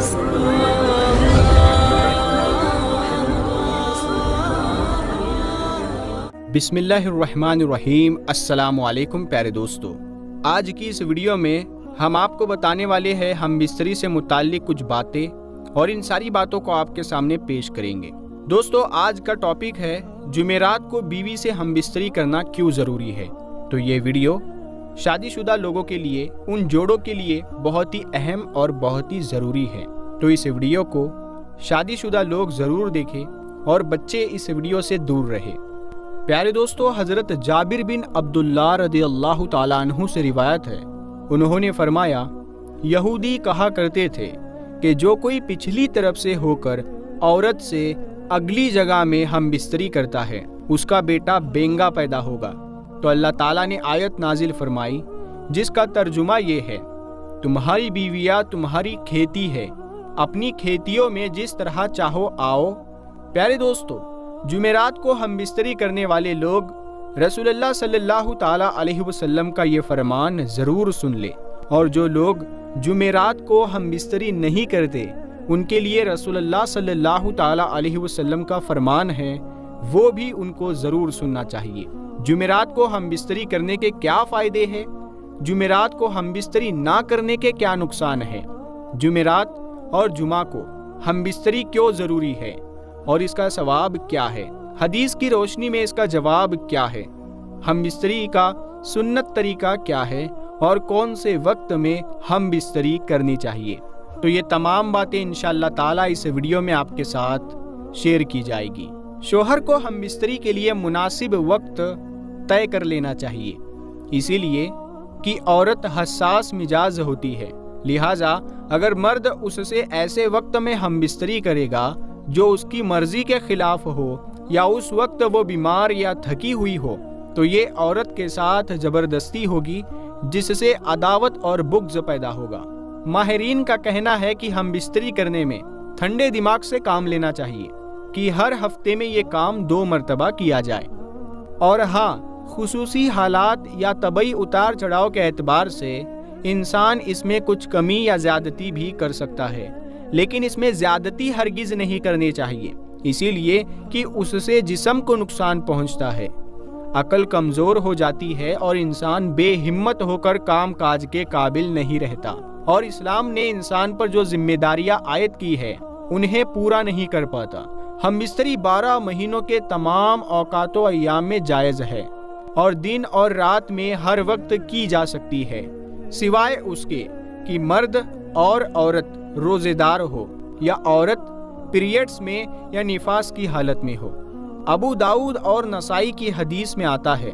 بسم اللہ الرحمن الرحیم۔ السلام علیکم پیارے دوستو، آج کی اس ویڈیو میں ہم آپ کو بتانے والے ہیں ہم بستری سے متعلق کچھ باتیں، اور ان ساری باتوں کو آپ کے سامنے پیش کریں گے۔ دوستو، آج کا ٹاپک ہے جمعرات کو بیوی سے ہم بستری کرنا کیوں ضروری ہے۔ تو یہ ویڈیو شادی شدہ لوگوں کے لیے، ان جوڑوں کے لیے بہت ہی اہم اور بہت ہی ضروری ہے۔ تو اس ویڈیو کو شادی شدہ لوگ ضرور دیکھیں اور بچے اس ویڈیو سے دور رہیں۔ پیارے دوستو، حضرت جابر بن عبداللہ رضی اللہ تعالیٰ عنہ سے روایت ہے، انہوں نے فرمایا، یہودی کہا کرتے تھے کہ جو کوئی پچھلی طرف سے ہو کر عورت سے اگلی جگہ میں ہم بستری کرتا ہے، اس کا بیٹا بینگا پیدا ہوگا۔ تو اللہ تعالیٰ نے آیت نازل فرمائی جس کا ترجمہ یہ ہے، تمہاری بیویاں تمہاری کھیتی ہے، اپنی کھیتیوں میں جس طرح چاہو آؤ۔ پیارے دوستو، جمعرات کو ہم بستری کرنے والے لوگ رسول اللہ صلی اللہ تعالیٰ علیہ وسلم کا یہ فرمان ضرور سن لے، اور جو لوگ جمعرات کو ہم بستری نہیں کرتے، ان کے لیے رسول اللہ صلی اللہ تعالیٰ علیہ وسلم کا فرمان ہے، وہ بھی ان کو ضرور سننا چاہیے۔ جمعرات کو ہم بستری کرنے کے کیا فائدے ہیں؟ جمعرات کو ہم بستری نہ کرنے کے کیا نقصان ہیں؟ جمعرات اور جمعہ کو ہم بستری کیوں ضروری ہے اور اس کا ثواب کیا ہے؟ حدیث کی روشنی میں اس کا جواب کیا ہے؟ ہم بستری کا سنت طریقہ کیا ہے اور کون سے وقت میں ہم بستری کرنی چاہیے؟ تو یہ تمام باتیں انشاءاللہ تعالیٰ اس ویڈیو میں آپ کے ساتھ شیئر کی جائے گی۔ شوہر کو ہم بستری کے لیے مناسب وقت طے کر لینا چاہیے، اسی لیے کہ عورت حساس مزاج ہوتی ہے، لہٰذا اگر مرد اس سے ایسے وقت میں ہم بستری کرے گا جو اس کی مرضی کے خلاف ہو، یا اس وقت وہ بیمار یا تھکی ہوئی ہو، تو یہ عورت کے ساتھ زبردستی ہوگی، جس سے عداوت اور بغض پیدا ہوگا۔ ماہرین کا کہنا ہے کہ ہم بستری کرنے میں ٹھنڈے دماغ سے کام لینا چاہیے، کہ ہر ہفتے میں یہ کام 2 مرتبہ کیا جائے، اور ہاں، خصوصی حالات یا طبعی اتار چڑھاؤ کے اعتبار سے انسان اس میں کچھ کمی یا زیادتی بھی کر سکتا ہے، لیکن اس میں زیادتی ہرگز نہیں کرنی چاہیے، اسی لیے کہ اس سے جسم کو نقصان پہنچتا ہے، عقل کمزور ہو جاتی ہے اور انسان بے ہمت ہو کر کام کاج کے قابل نہیں رہتا، اور اسلام نے انسان پر جو ذمہ داریاں عائد کی ہے انہیں پورا نہیں کر پاتا۔ ہم بستری 12 مہینوں کے تمام اوقات و ایام میں جائز ہے، اور دن اور رات میں ہر وقت کی جا سکتی ہے، سوائے اس کے کہ مرد اور عورت روزے دار ہو، یا عورت پیریڈز میں یا نفاس کی حالت میں ہو۔ ابو داؤد اور نسائی کی حدیث میں آتا ہے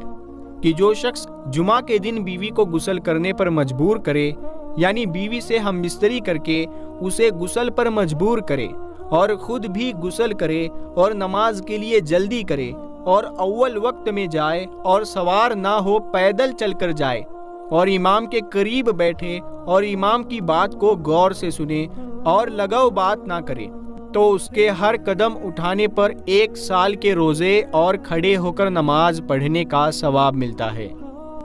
کہ جو شخص جمعہ کے دن بیوی کو غسل کرنے پر مجبور کرے، یعنی بیوی سے ہم بستری کر کے اسے غسل پر مجبور کرے، اور خود بھی غسل کرے اور نماز کے لیے جلدی کرے، اور اول وقت میں جائے اور سوار نہ ہو، پیدل چل کر جائے، اور امام کے قریب بیٹھے اور امام کی بات کو غور سے سنے اور لگاؤ بات نہ کرے، تو اس کے ہر قدم اٹھانے پر 1 سال کے روزے اور کھڑے ہو کر نماز پڑھنے کا ثواب ملتا ہے۔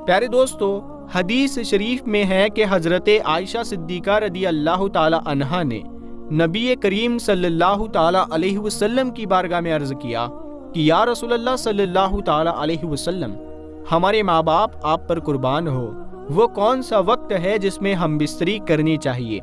پیارے دوستو، حدیث شریف میں ہے کہ حضرت عائشہ صدیقہ رضی اللہ تعالی عنہا نے نبی کریم صلی اللہ تعالی علیہ وسلم کی بارگاہ میں عرض کیا کہ یا رسول اللہ صلی اللہ تعالی علیہ وسلم، ہمارے ماں باپ آپ پر قربان ہو، وہ کون سا وقت ہے جس میں ہم بستری کرنی چاہیے؟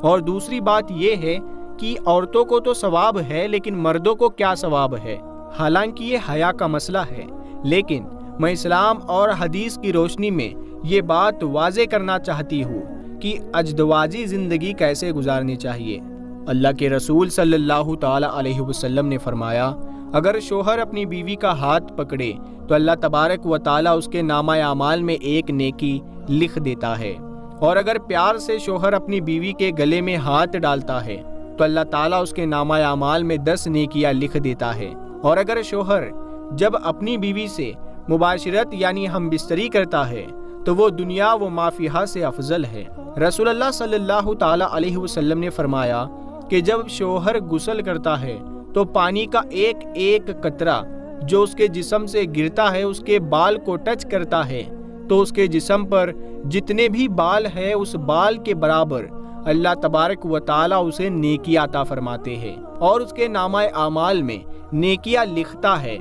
اور دوسری بات یہ ہے کہ عورتوں کو تو ثواب ہے، لیکن مردوں کو کیا ثواب ہے؟ حالانکہ یہ حیا کا مسئلہ ہے، لیکن میں اسلام اور حدیث کی روشنی میں یہ بات واضح کرنا چاہتی ہوں کہ ازدواجی زندگی کیسے گزارنی چاہیے۔ اللہ کے رسول صلی اللہ تعالی علیہ وسلم نے فرمایا، اگر شوہر اپنی بیوی کا ہاتھ پکڑے تو اللہ تبارک و تعالیٰ اس کے نامہ اعمال میں 1 نیکی لکھ دیتا ہے، اور اگر پیار سے شوہر اپنی بیوی کے گلے میں ہاتھ ڈالتا ہے تو اللہ تعالیٰ اس کے نامہ اعمال میں 10 نیکیاں لکھ دیتا ہے، اور اگر شوہر جب اپنی بیوی سے مباشرت یعنی ہم بستری کرتا ہے تو وہ دنیا و ما فیہا سے افضل ہے۔ رسول اللہ صلی اللہ تعالیٰ علیہ وسلم نے فرمایا کہ جب شوہر غسل کرتا ہے تو پانی کا ایک قطرہ جو اس کے جسم سے گرتا ہے اس کے بال کو ٹچ کرتا ہے، تو اس کے جسم پر جتنے بھی بال ہے اس بال کے برابر اللہ تبارک و تعالی اسے نیکی عطا فرماتے ہیں اور اس کے نامہ اعمال میں نیکیاں لکھتا ہے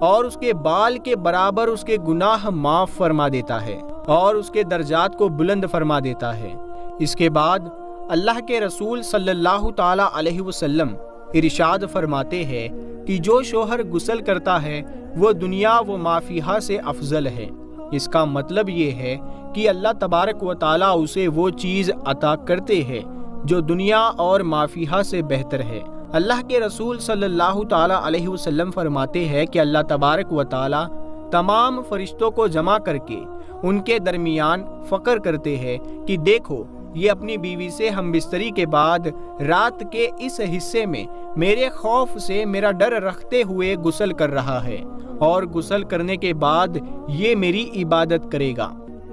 اور اس کے بال کے برابر اس کے گناہ معاف فرما دیتا ہے اور اس کے درجات کو بلند فرما دیتا ہے۔ اس کے بعد اللہ کے رسول صلی اللہ تعالی علیہ وسلم ارشاد فرماتے ہیں کہ جو شوہر غسل کرتا ہے وہ دنیا و ما فیہا سے افضل ہے۔ اس کا مطلب یہ ہے کہ اللہ تبارک و تعالی اسے وہ چیز عطا کرتے ہیں جو دنیا اور ما فیہا سے بہتر ہے۔ اللہ کے رسول صلی اللہ تعالی علیہ وسلم فرماتے ہیں کہ اللہ تبارک و تعالی تمام فرشتوں کو جمع کر کے ان کے درمیان فخر کرتے ہیں کہ دیکھو، یہ اپنی بیوی سے ہم بستری کے بعد رات کے اس حصے میں میرے خوف سے میرا ڈر رکھتے ہوئے غسل کر رہا ہے اور غسل کرنے کے بعد یہ میری عبادت کرے گا۔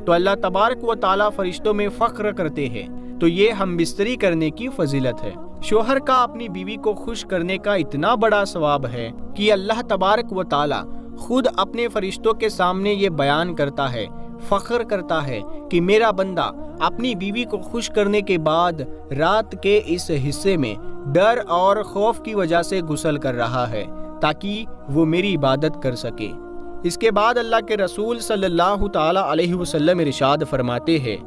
تو اللہ تبارک و تعالی فرشتوں میں فخر کرتے ہیں، تو یہ ہم بستری کرنے کی فضیلت ہے۔ شوہر کا اپنی بیوی کو خوش کرنے کا اتنا بڑا ثواب ہے کہ اللہ تبارک و تعالی خود اپنے فرشتوں کے سامنے یہ بیان کرتا ہے، فخر کرتا ہے کہ میرا بندہ اپنی بیوی کو خوش کرنے کے بعد رات کے اس حصے میں ڈر اور خوف کی وجہ سے غسل کر رہا ہے تاکہ وہ میری عبادت کر سکے۔ اس کے بعد اللہ کے رسول صلی اللہ تعالی علیہ وسلم ارشاد فرماتے ہیں،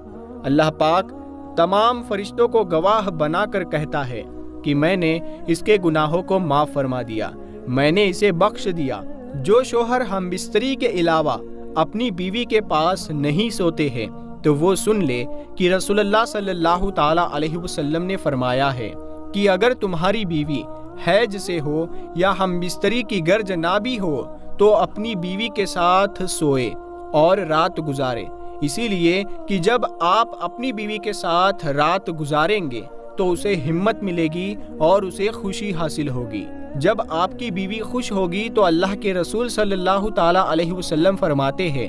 اللہ پاک تمام فرشتوں کو گواہ بنا کر کہتا ہے کہ میں نے اس کے گناہوں کو معاف فرما دیا، میں نے اسے بخش دیا۔ جو شوہر ہم بستری کے علاوہ اپنی بیوی کے پاس نہیں سوتے ہیں تو وہ سن لے کہ رسول اللہ صلی اللہ تعالی علیہ وسلم نے فرمایا ہے کہ اگر تمہاری بیوی حیض سے ہو یا ہم بستری کی گرج نہ بھی ہو تو اپنی بیوی کے ساتھ سوئے اور رات گزارے، اسی لیے کہ جب آپ اپنی بیوی کے ساتھ رات گزاریں گے تو اسے ہمت ملے گی اور اسے خوشی حاصل ہوگی۔ جب آپ کی بیوی خوش ہوگی تو اللہ کے رسول صلی اللہ تعالی علیہ وسلم فرماتے ہیں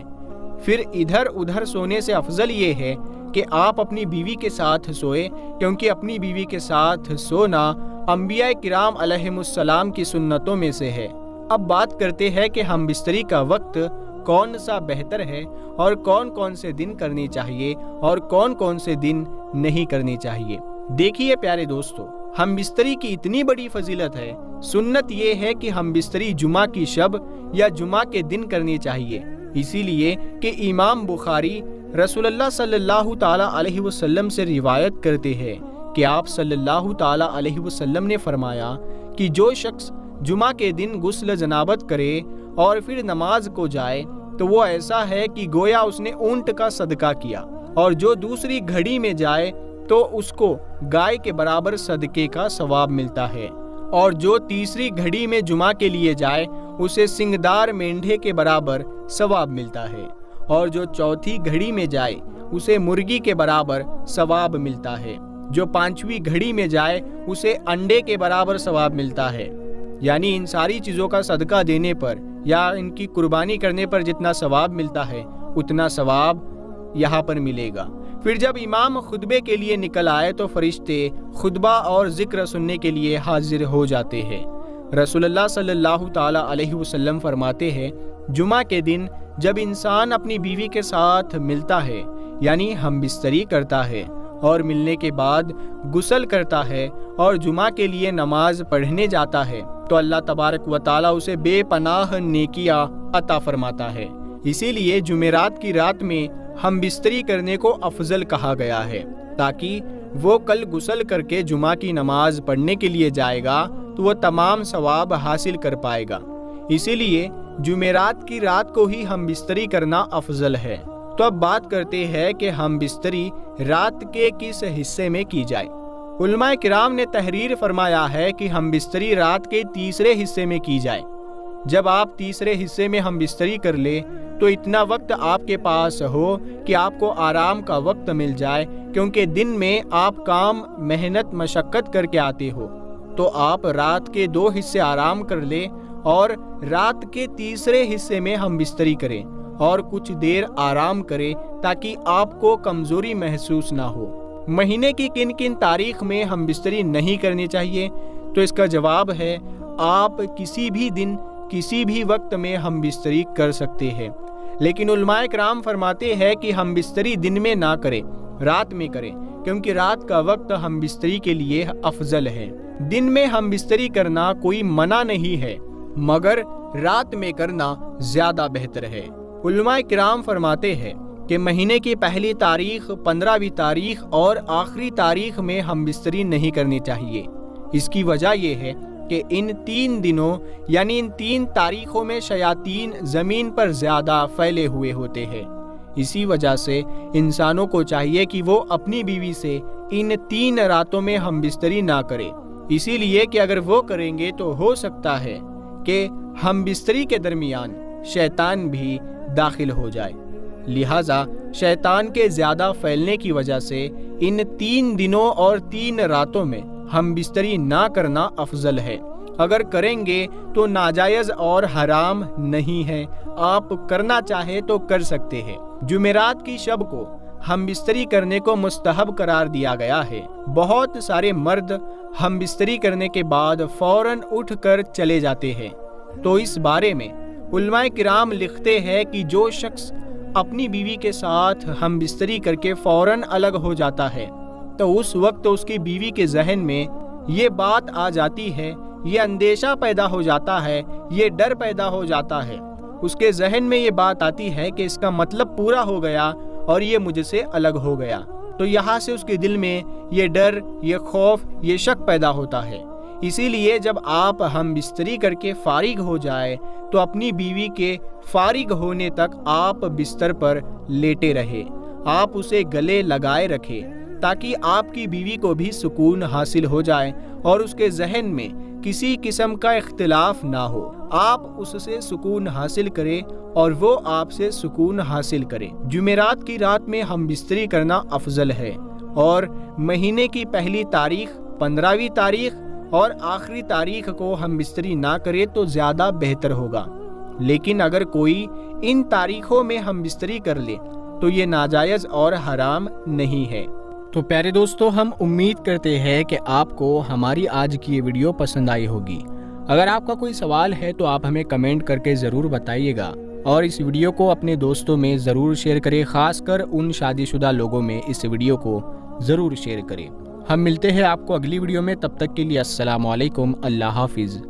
پھر ادھر ادھر سونے سے افضل یہ ہے کہ آپ اپنی بیوی کے ساتھ سوئے، کیونکہ اپنی بیوی کے ساتھ سونا انبیاء کرام علیہم السلام کی سنتوں میں سے ہے۔ اب بات کرتے ہیں کہ ہم بستری کا وقت کون سا بہتر ہے اور کون کون سے دن کرنی چاہیے اور کون کون سے دن نہیں کرنی چاہیے۔ دیکھیے پیارے دوستو، ہم بستری کی اتنی بڑی فضیلت ہے۔ سنت یہ ہے کہ ہم بستری جمعہ کی شب یا جمعہ کے دن کرنی چاہیے، اسی لیے کہ امام بخاری رسول اللہ صلی اللہ تعالی علیہ وسلم سے روایت کرتے ہیں کہ آپ صلی اللہ تعالی علیہ وسلم نے فرمایا کہ جو شخص جمعہ کے دن غسل جنابت کرے اور پھر نماز کو جائے تو وہ ایسا ہے کہ گویا اس نے اونٹ کا صدقہ کیا، اور جو دوسری گھڑی میں جائے تو اس کو گائے کے برابر صدقے کا ثواب ملتا ہے، اور جو تیسری گھڑی میں جمعہ کے لیے جائے اسے سنگدار مینڈھے کے برابر ثواب ملتا ہے، اور جو چوتھی گھڑی میں جائے اسے مرغی کے برابر ثواب ملتا ہے، جو پانچویں گھڑی میں جائے اسے انڈے کے برابر ثواب ملتا ہے۔ یعنی ان ساری چیزوں کا صدقہ دینے پر یا ان کی قربانی کرنے پر جتنا ثواب ملتا ہے اتنا ثواب یہاں پر ملے گا۔ پھر جب امام خطبے کے لیے نکل آئے تو فرشتے خطبہ اور ذکر سننے کے لیے حاضر ہو جاتے ہیں۔ رسول اللہ صلی اللہ تعالی علیہ وسلم فرماتے ہیں، جمعہ کے دن جب انسان اپنی بیوی کے ساتھ ملتا ہے یعنی ہم بستری کرتا ہے اور ملنے کے بعد غسل کرتا ہے اور جمعہ کے لیے نماز پڑھنے جاتا ہے تو اللہ تبارک و تعالیٰ اسے بے پناہ نیکیاں عطا فرماتا ہے۔ اسی لیے جمعرات کی رات میں ہم بستری کرنے کو افضل کہا گیا ہے، تاکہ وہ کل غسل کر کے جمعہ کی نماز پڑھنے کے لیے جائے گا تو وہ تمام ثواب حاصل کر پائے گا۔ اسی لیے جمعرات کی رات کو ہی ہم بستری کرنا افضل ہے۔ تو اب بات کرتے ہیں کہ ہم بستری رات کے کس حصے میں کی جائے۔ علماء کرام نے تحریر فرمایا ہے کہ ہم بستری رات کے تیسرے حصے میں کی جائے۔ جب آپ تیسرے حصے میں ہم بستری کر لے تو اتنا وقت آپ کے پاس ہو کہ آپ کو آرام کا وقت مل جائے، کیونکہ دن میں آپ کام محنت مشقت کر کے آتے ہو، تو آپ رات کے 2 حصے آرام کر لیں اور رات کے تیسرے حصے میں ہم بستری کریں اور کچھ دیر آرام کریں تاکہ آپ کو کمزوری محسوس نہ ہو۔ مہینے کی کن کن تاریخ میں ہم بستری نہیں کرنی چاہیے؟ تو اس کا جواب ہے، آپ کسی بھی دن کسی بھی وقت میں ہم بستری کر سکتے ہیں، لیکن علماء کرام فرماتے ہیں کہ ہم بستری دن میں نہ کریں، رات میں کریں، کیونکہ رات کا وقت ہم بستری کے لیے افضل ہے۔ دن میں ہم بستری کرنا کوئی منع نہیں ہے، مگر رات میں کرنا زیادہ بہتر ہے۔ علماء کرام فرماتے ہیں کہ مہینے کی پہلی تاریخ، 15ویں تاریخ اور آخری تاریخ میں ہم بستری نہیں کرنی چاہیے۔ اس کی وجہ یہ ہے کہ ان 3 دنوں یعنی ان 3 تاریخوں میں شیاطین زمین پر زیادہ پھیلے ہوئے ہوتے ہیں۔ اسی وجہ سے انسانوں کو چاہیے کہ وہ اپنی بیوی سے ان 3 راتوں میں ہم بستری نہ کرے، اسی لیے کہ اگر وہ کریں گے تو ہو سکتا ہے کہ ہم بستری کے درمیان شیطان بھی داخل ہو جائے۔ لہٰذا شیطان کے زیادہ پھیلنے کی وجہ سے ان 3 دنوں اور 3 راتوں میں ہم بستری نہ کرنا افضل ہے۔ اگر کریں گے تو ناجائز اور حرام نہیں ہے، آپ کرنا چاہے تو کر سکتے ہیں۔ جمعرات کی شب کو ہم بستری کرنے کو مستحب قرار دیا گیا ہے۔ بہت سارے مرد ہم بستری کرنے کے بعد فوراً اٹھ کر چلے جاتے ہیں، تو اس بارے میں علماء کرام لکھتے ہیں کہ جو شخص اپنی بیوی کے ساتھ ہم بستری کر کے فوراً الگ ہو جاتا ہے تو اس وقت اس کی بیوی کے ذہن میں یہ بات آ جاتی ہے، یہ اندیشہ پیدا ہو جاتا ہے، یہ ڈر پیدا ہو جاتا ہے، اس کے ذہن میں یہ بات آتی ہے کہ اس کا مطلب پورا ہو گیا اور یہ مجھ سے الگ ہو گیا، تو یہاں سے اس کے دل میں یہ ڈر، یہ خوف، یہ شک پیدا ہوتا ہے۔ اسی لیے جب آپ ہم بستری کر کے فارغ ہو جائے تو اپنی بیوی کے فارغ ہونے تک آپ بستر پر لیٹے رہے، آپ اسے گلے لگائے رکھے تاکہ آپ کی بیوی کو بھی سکون حاصل ہو جائے اور اس کے ذہن میں کسی قسم کا اختلاف نہ ہو۔ آپ اس سے سکون حاصل کرے اور وہ آپ سے سکون حاصل کرے۔ جمعرات کی رات میں ہم بستری کرنا افضل ہے، اور مہینے کی پہلی تاریخ، 15ویں تاریخ اور آخری تاریخ کو ہم بستری نہ کرے تو زیادہ بہتر ہوگا۔ لیکن اگر کوئی ان تاریخوں میں ہم بستری کر لے تو یہ ناجائز اور حرام نہیں ہے۔ تو پیارے دوستو، ہم امید کرتے ہیں کہ آپ کو ہماری آج کی یہ ویڈیو پسند آئی ہوگی۔ اگر آپ کا کوئی سوال ہے تو آپ ہمیں کمنٹ کر کے ضرور بتائیے گا، اور اس ویڈیو کو اپنے دوستوں میں ضرور شیئر کریں، خاص کر ان شادی شدہ لوگوں میں اس ویڈیو کو ضرور شیئر کریں۔ ہم ملتے ہیں آپ کو اگلی ویڈیو میں، تب تک کے لیے السلام علیکم، اللہ حافظ۔